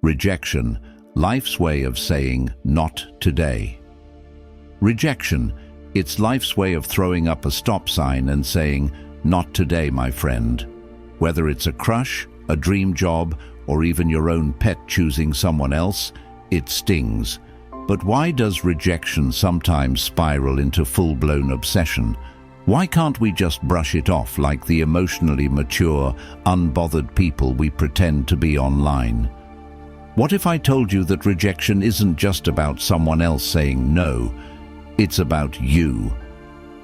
Rejection, life's way of saying, "Not today." Rejection, it's life's way of throwing up a stop sign and saying, "Not today, my friend." Whether it's a crush, a dream job, or even your own pet choosing someone else, it stings. But why does rejection sometimes spiral into full-blown obsession? Why can't we just brush it off like the emotionally mature, unbothered people we pretend to be online? What if I told you that rejection isn't just about someone else saying no, it's about you?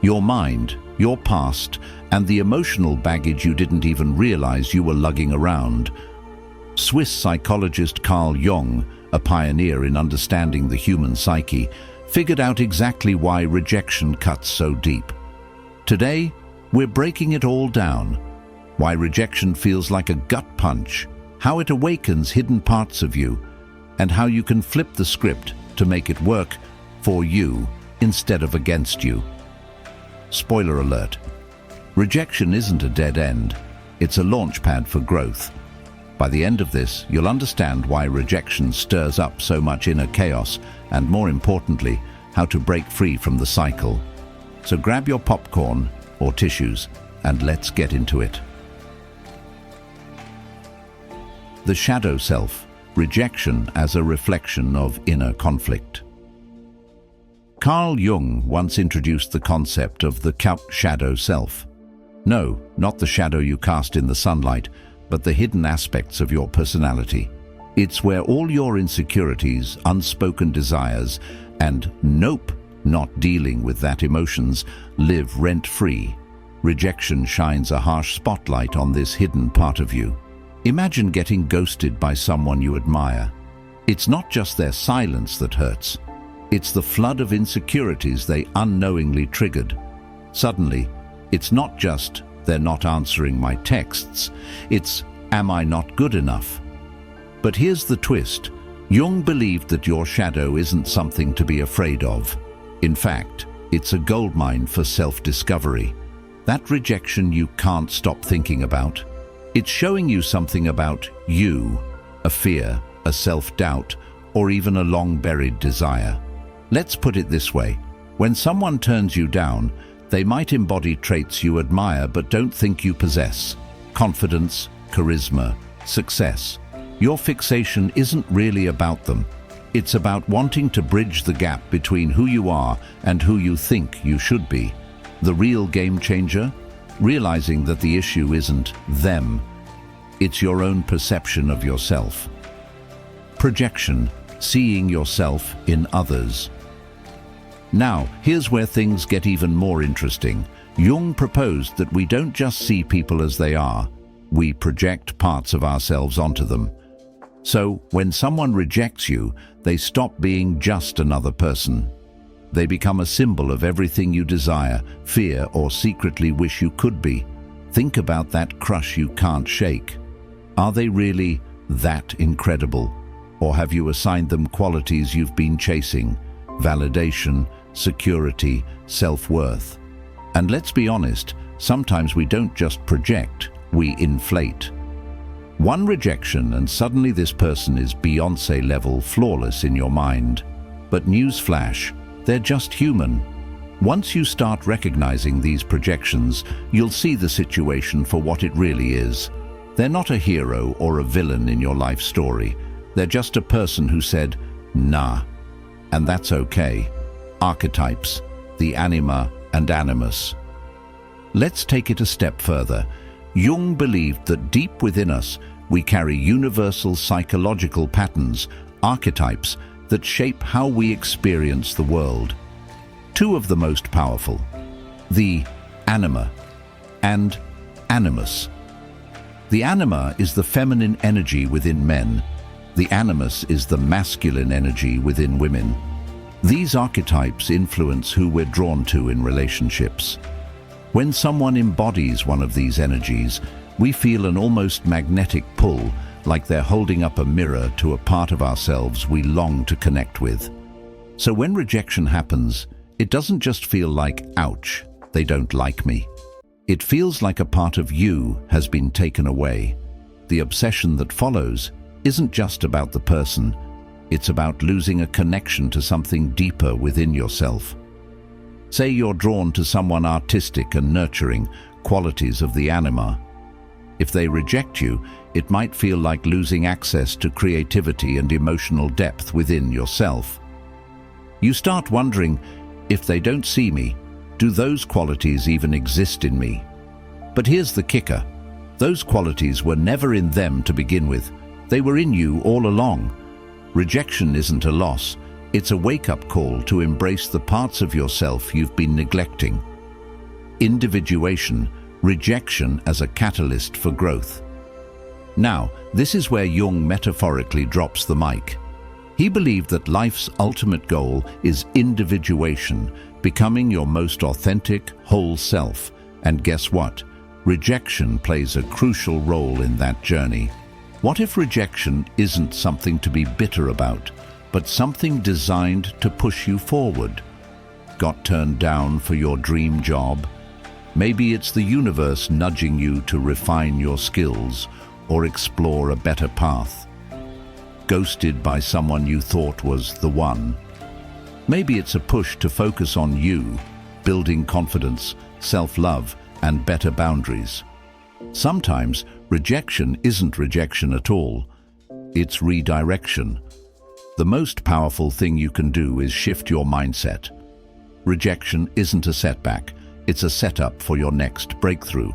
Your mind, your past, and the emotional baggage you didn't even realize you were lugging around. Swiss psychologist Carl Jung, a pioneer in understanding the human psyche, figured out exactly why rejection cuts so deep. Today, we're breaking it all down. Why rejection feels like a gut punch, how it awakens hidden parts of you, and how you can flip the script to make it work for you instead of against you. Spoiler alert: rejection isn't a dead end, it's a launchpad for growth. By the end of this, you'll understand why rejection stirs up so much inner chaos, and more importantly, how to break free from the cycle. So grab your popcorn or tissues and let's get into it. The shadow self, rejection as a reflection of inner conflict. Carl Jung once introduced the concept of the shadow self. No, not the shadow you cast in the sunlight, but the hidden aspects of your personality. It's where all your insecurities, unspoken desires, and not dealing with that emotions live rent-free. Rejection shines a harsh spotlight on this hidden part of you. Imagine getting ghosted by someone you admire. It's not just their silence that hurts. It's the flood of insecurities they unknowingly triggered. Suddenly, it's not just "they're not answering my texts," it's "am I not good enough?" But here's the twist. Jung believed that your shadow isn't something to be afraid of. In fact, it's a goldmine for self-discovery. That rejection you can't stop thinking about. It's showing you something about you, a fear, a self-doubt, or even a long-buried desire. Let's put it this way. When someone turns you down, they might embody traits you admire but don't think you possess. Confidence, charisma, success. Your fixation isn't really about them. It's about wanting to bridge the gap between who you are and who you think you should be. The real game changer? Realizing that the issue isn't them. It's your own perception of yourself. Projection, seeing yourself in others. Now, here's where things get even more interesting. Jung proposed that we don't just see people as they are, we project parts of ourselves onto them. So, when someone rejects you, they stop being just another person. They become a symbol of everything you desire, fear, or secretly wish you could be. Think about that crush you can't shake. Are they really that incredible? Or have you assigned them qualities you've been chasing? Validation, security, self-worth. And let's be honest, sometimes we don't just project, we inflate. One rejection and suddenly this person is Beyoncé level flawless in your mind. But newsflash, they're just human. Once you start recognizing these projections, you'll see the situation for what it really is. They're not a hero or a villain in your life story. They're just a person who said, "Nah." And that's okay. Archetypes, the anima and animus. Let's take it a step further. Jung believed that deep within us, we carry universal psychological patterns, archetypes, that shape how we experience the world. Two of the most powerful, the anima and animus. The anima is the feminine energy within men. The animus is the masculine energy within women. These archetypes influence who we're drawn to in relationships. When someone embodies one of these energies, we feel an almost magnetic pull, like they're holding up a mirror to a part of ourselves we long to connect with. So when rejection happens, it doesn't just feel like, ouch, they don't like me. It feels like a part of you has been taken away. The obsession that follows, isn't just about the person, it's about losing a connection to something deeper within yourself. Say you're drawn to someone artistic and nurturing, qualities of the anima. If they reject you, it might feel like losing access to creativity and emotional depth within yourself. You start wondering, if they don't see me, do those qualities even exist in me? But here's the kicker. Those qualities were never in them to begin with. They were in you all along. Rejection isn't a loss. It's a wake-up call to embrace the parts of yourself you've been neglecting. Individuation, rejection as a catalyst for growth. Now, this is where Jung metaphorically drops the mic. He believed that life's ultimate goal is individuation, becoming your most authentic, whole self. And guess what? Rejection plays a crucial role in that journey. What if rejection isn't something to be bitter about, but something designed to push you forward? Got turned down for your dream job? Maybe it's the universe nudging you to refine your skills or explore a better path. Ghosted by someone you thought was the one? Maybe it's a push to focus on you, building confidence, self-love, and better boundaries. Sometimes rejection isn't rejection at all. It's redirection. The most powerful thing you can do is shift your mindset. Rejection isn't a setback. It's a setup for your next breakthrough.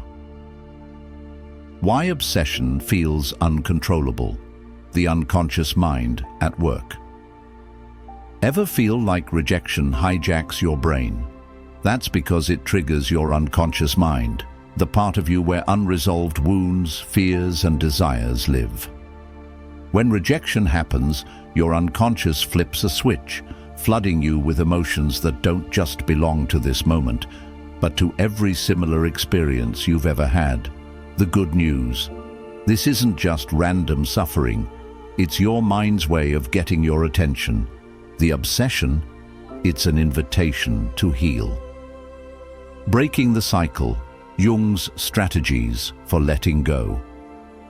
Why obsession feels uncontrollable? The unconscious mind at work. Ever feel like rejection hijacks your brain? That's because it triggers your unconscious mind, the part of you where unresolved wounds, fears, and desires live. When rejection happens, your unconscious flips a switch, flooding you with emotions that don't just belong to this moment, but to every similar experience you've ever had. The good news: this isn't just random suffering. It's your mind's way of getting your attention. The obsession, it's an invitation to heal. Breaking the cycle, Jung's strategies for letting go.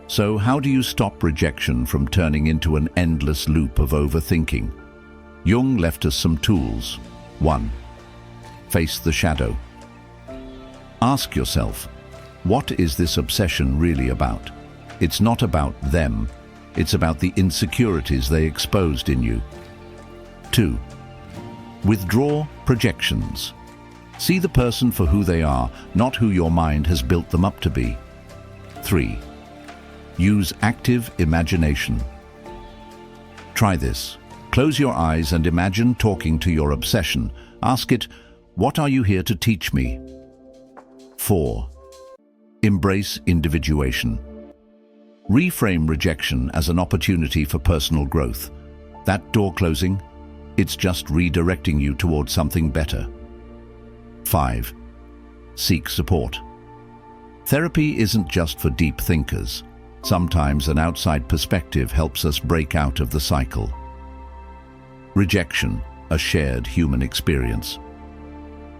So how do you stop rejection from turning into an endless loop of overthinking? Jung left us some tools. 1. Face the shadow. Ask yourself, what is this obsession really about? It's not about them. It's about the insecurities they exposed in you. 2. Withdraw projections. See the person for who they are, not who your mind has built them up to be. 3. Use active imagination. Try this. Close your eyes and imagine talking to your obsession. Ask it, what are you here to teach me? 4. Embrace individuation. Reframe rejection as an opportunity for personal growth. That door closing, it's just redirecting you towards something better. 5. Seek support. Therapy isn't just for deep thinkers. Sometimes an outside perspective helps us break out of the cycle. Rejection, a shared human experience.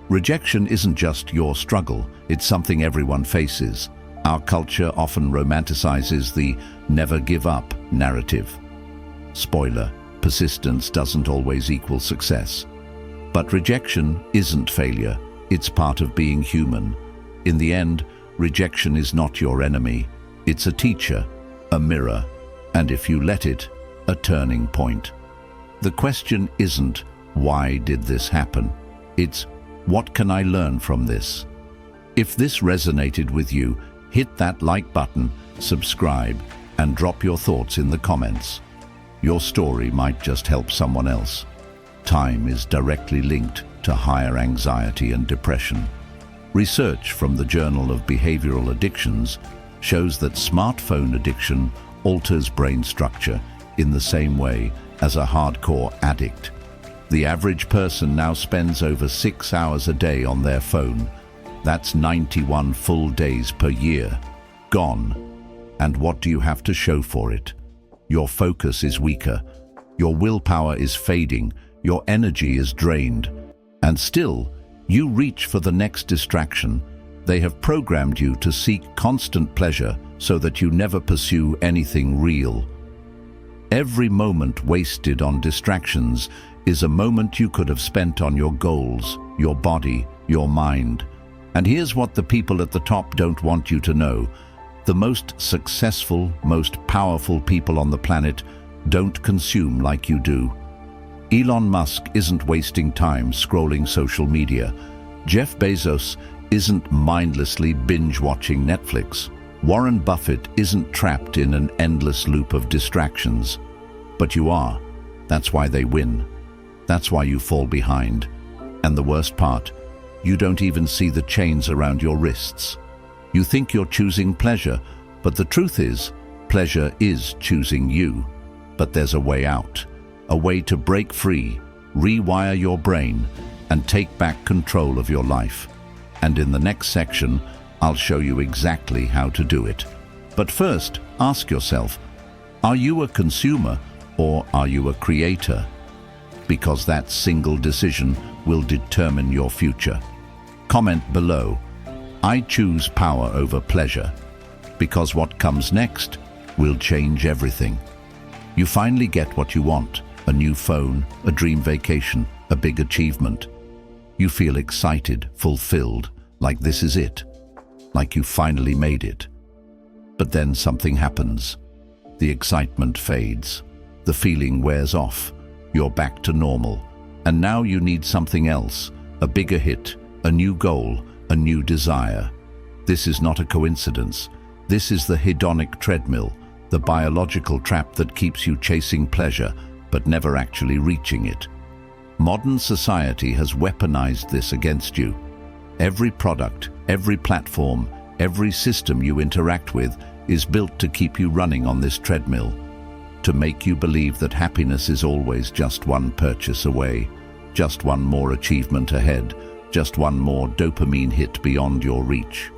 Rejection isn't just your struggle, it's something everyone faces. Our culture often romanticizes the never give up narrative. Spoiler, persistence doesn't always equal success. But rejection isn't failure, it's part of being human. In the end, rejection is not your enemy. It's a teacher, a mirror, and if you let it, a turning point. The question isn't, why did this happen? It's, what can I learn from this? If this resonated with you, hit that like button, subscribe, and drop your thoughts in the comments. Your story might just help someone else. Time is directly linked to higher anxiety and depression. Research from the Journal of Behavioral Addictions shows that smartphone addiction alters brain structure in the same way as a hardcore addict. The average person now spends over 6 hours a day on their phone. That's 91 full days per year. Gone. And what do you have to show for it? Your focus is weaker. Your willpower is fading. Your energy is drained. And still, you reach for the next distraction. They have programmed you to seek constant pleasure so that you never pursue anything real. Every moment wasted on distractions is a moment you could have spent on your goals, your body, your mind. And here's what the people at the top don't want you to know. The most successful, most powerful people on the planet don't consume like you do. Elon Musk isn't wasting time scrolling social media. Jeff Bezos isn't mindlessly binge-watching Netflix. Warren Buffett isn't trapped in an endless loop of distractions. But you are. That's why they win. That's why you fall behind. And the worst part, you don't even see the chains around your wrists. You think you're choosing pleasure, but the truth is, pleasure is choosing you. But there's a way out, a way to break free, rewire your brain, and take back control of your life. And in the next section, I'll show you exactly how to do it. But first, ask yourself, are you a consumer or are you a creator? Because that single decision will determine your future. Comment below, I choose power over pleasure, because what comes next will change everything. You finally get what you want, a new phone, a dream vacation, a big achievement. You feel excited, fulfilled, like this is it, like you finally made it. But then something happens. The excitement fades. The feeling wears off. You're back to normal. And now you need something else, a bigger hit, a new goal, a new desire. This is not a coincidence. This is the hedonic treadmill, the biological trap that keeps you chasing pleasure, but never actually reaching it. Modern society has weaponized this against you. Every product, every platform, every system you interact with is built to keep you running on this treadmill, to make you believe that happiness is always just one purchase away, just one more achievement ahead, just one more dopamine hit beyond your reach.